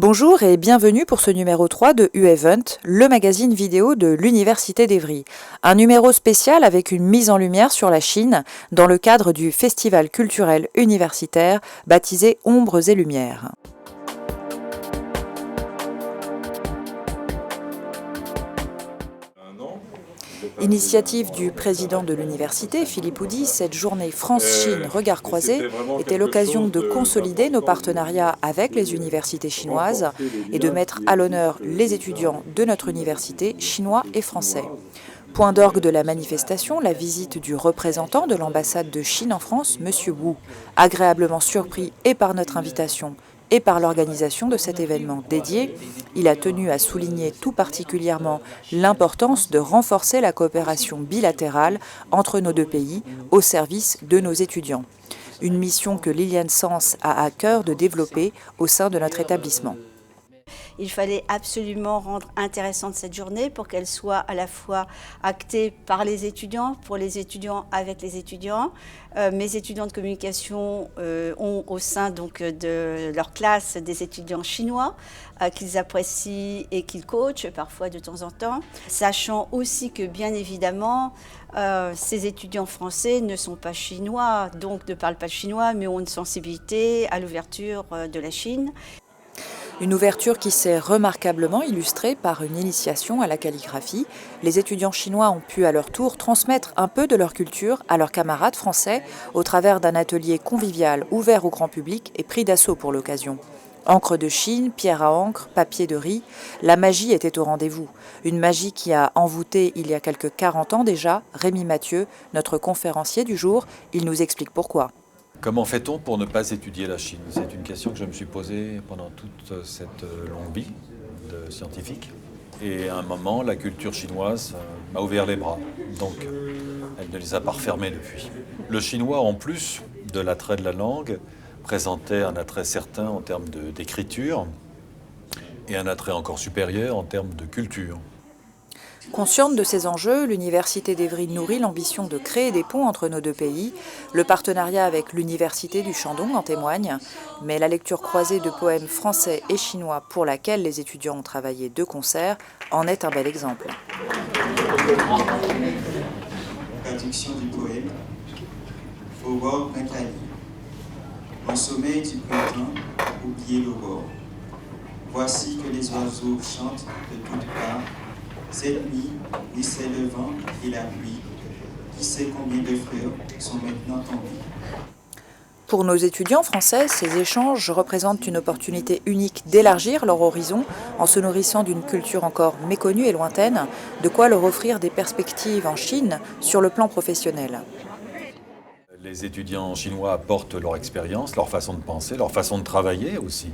Bonjour et bienvenue pour ce numéro 3 de U-Event, le magazine vidéo de l'Université d'Évry. Un numéro spécial avec une mise en lumière sur la Chine dans le cadre du festival culturel universitaire baptisé Ombres et Lumières. Initiative du président de l'université, Philippe Oudy, cette journée France-Chine Regard Croisé était l'occasion de consolider nos partenariats avec les universités chinoises et de mettre à l'honneur les étudiants de notre université, chinois et français. Point d'orgue de la manifestation, la visite du représentant de l'ambassade de Chine en France, M. Wu, agréablement surpris et par notre invitation et par l'organisation de cet événement dédié, il a tenu à souligner tout particulièrement l'importance de renforcer la coopération bilatérale entre nos deux pays au service de nos étudiants. Une mission que Liliane Sens a à cœur de développer au sein de notre établissement. Il fallait absolument rendre intéressante cette journée pour qu'elle soit à la fois actée par les étudiants, pour les étudiants avec les étudiants. Mes étudiants de communication ont au sein donc, de leur classe des étudiants chinois qu'ils apprécient et qu'ils coachent parfois de temps en temps, sachant aussi que bien évidemment ces étudiants français ne sont pas chinois, donc ne parlent pas chinois, mais ont une sensibilité à l'ouverture de la Chine. Une ouverture qui s'est remarquablement illustrée par une initiation à la calligraphie. Les étudiants chinois ont pu à leur tour transmettre un peu de leur culture à leurs camarades français au travers d'un atelier convivial ouvert au grand public et pris d'assaut pour l'occasion. Encre de Chine, pierre à encre, papier de riz, la magie était au rendez-vous. Une magie qui a envoûté il y a quelques 40 ans déjà Rémi Mathieu, notre conférencier du jour. Il nous explique pourquoi. Comment fait-on pour ne pas étudier la Chine? C'est une question que je me suis posée pendant toute cette longue vie de scientifique. Et à un moment, la culture chinoise m'a ouvert les bras. Donc, elle ne les a pas refermés depuis. Le chinois, en plus de l'attrait de la langue, présentait un attrait certain en termes d'écriture et un attrait encore supérieur en termes de culture. Consciente de ces enjeux, l'Université d'Évry nourrit l'ambition de créer des ponts entre nos deux pays. Le partenariat avec l'Université du Shandong en témoigne, mais la lecture croisée de poèmes français et chinois pour laquelle les étudiants ont travaillé de concert en est un bel exemple. Traduction du poème Aurore Pincani. Au sommeil du printemps, oubliez l'aurore. Voici que les oiseaux chantent de toutes parts. Cette nuit, oui, c'est le vent et la pluie. Qui sait combien de fleurs sont maintenant tombées. Pour nos étudiants français, ces échanges représentent une opportunité unique d'élargir leur horizon en se nourrissant d'une culture encore méconnue et lointaine, de quoi leur offrir des perspectives en Chine sur le plan professionnel. Les étudiants chinois apportent leur expérience, leur façon de penser, leur façon de travailler aussi,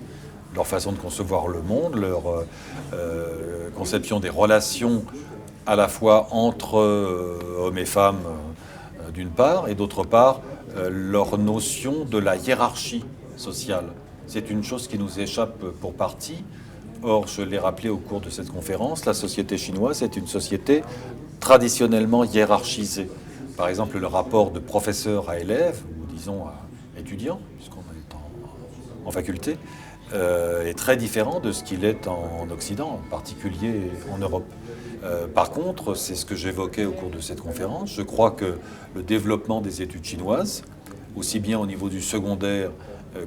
leur façon de concevoir le monde, leur conception des relations à la fois entre hommes et femmes d'une part, et d'autre part, leur notion de la hiérarchie sociale. C'est une chose qui nous échappe pour partie. Or, je l'ai rappelé au cours de cette conférence, la société chinoise est une société traditionnellement hiérarchisée. Par exemple, le rapport de professeur à élève, ou disons à étudiant, puisqu'on est en faculté, est très différent de ce qu'il est en Occident, en particulier en Europe. Par contre, c'est ce que j'évoquais au cours de cette conférence, je crois que le développement des études chinoises, aussi bien au niveau du secondaire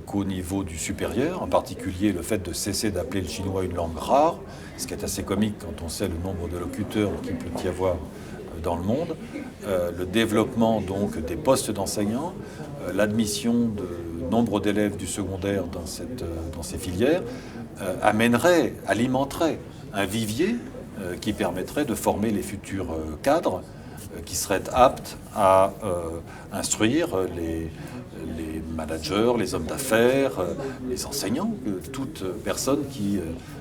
qu'au niveau du supérieur, en particulier le fait de cesser d'appeler le chinois une langue rare, ce qui est assez comique quand on sait le nombre de locuteurs qu'il peut y avoir dans le monde, le développement donc des postes d'enseignants, l'admission de nombre d'élèves du secondaire dans ces filières amènerait, alimenterait un vivier qui permettrait de former les futurs cadres qui seraient aptes à instruire les managers, les hommes d'affaires, les enseignants, toute personne qui,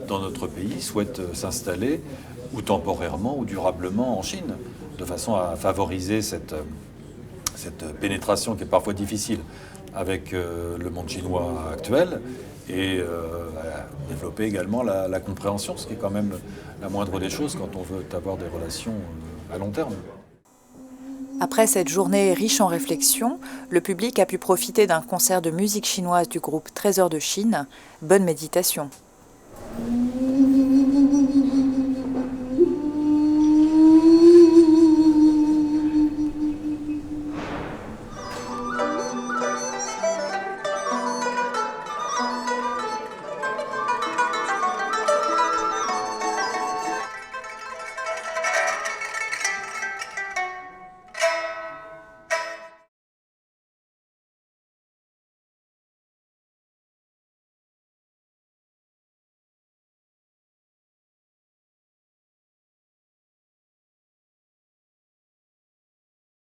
dans notre pays, souhaite s'installer ou temporairement ou durablement en Chine, de façon à favoriser cette pénétration qui est parfois difficile avec le monde chinois actuel et à développer également la compréhension, ce qui est quand même la moindre des choses quand on veut avoir des relations à long terme. Après cette journée riche en réflexions, le public a pu profiter d'un concert de musique chinoise du groupe Trésor de Chine. Bonne méditation. Chinois.